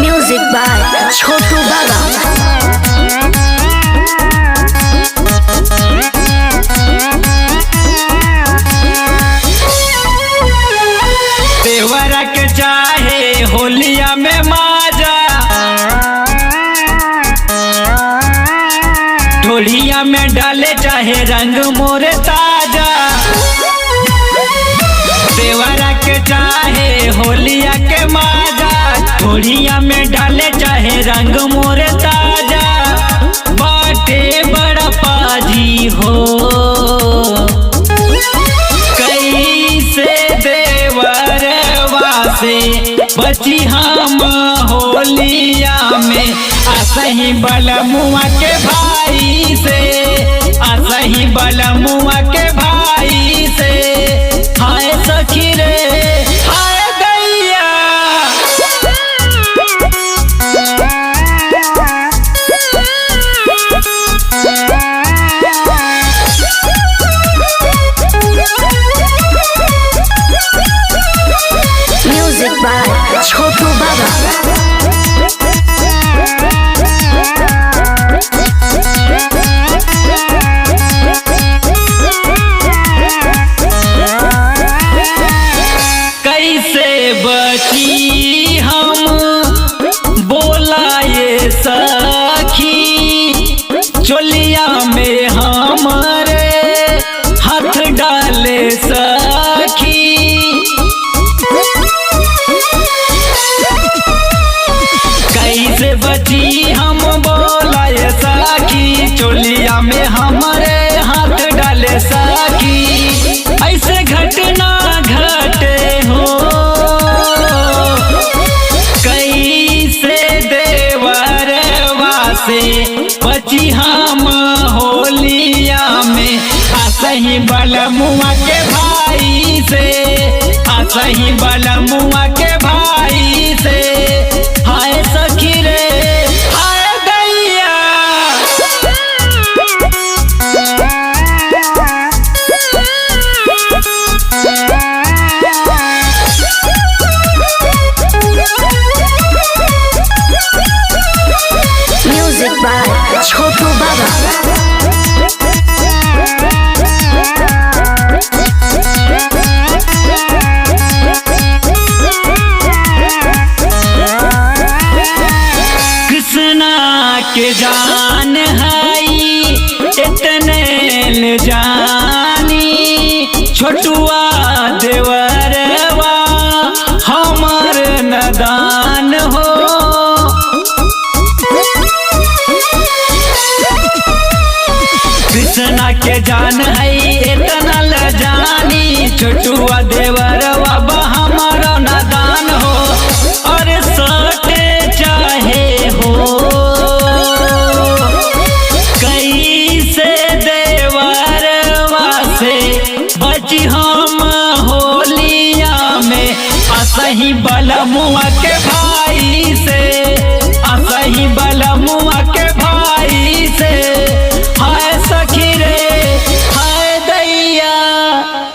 Music by छोटू बाबा। देवरा के चाहे होलिया में माजा, ढोलिया में डाले चाहे रंग मोरे ताजा। देवरा के चाहे होलिया के माजा, ढोलिया में डाले चाहे रंग मोरे ताजा। बाटे बड़ा पाजी हो कैसे देवरवा से बची हम होलिया में। असही बलमुआ के भाई से, असही बलमुआ के भाई से। हाय सखी रे हाय दैया, म्यूजिक बाय छोटू बाबा। कैसे बची हम बोला ये सखी, चोलिया में हमारे हाथ डाले सखी। कैसे बची हम बोला ये सखी, चोलिया में हमारे हाथ डाले सखी। ऐसे घटना घटे हो कैसे देवरवा से बची हम होलिया में। असही बलमुआ के भाई से, असही बलमुआ के भाई से। हाय सखी रे हाय दैया, म्यूजिक बाय छोटू बाबा। कृष्णा के जान हई इतने न जानी, छोटुआ देवरवा हमर नदान हो। कृष्णा के जान हई इतना ल जानी, छोटुआ देवरवा हमर नदान हो। और सटे चाहे हो कैसे देवरवा से बची हम होलिया में। असही बलमुआ के भाई से,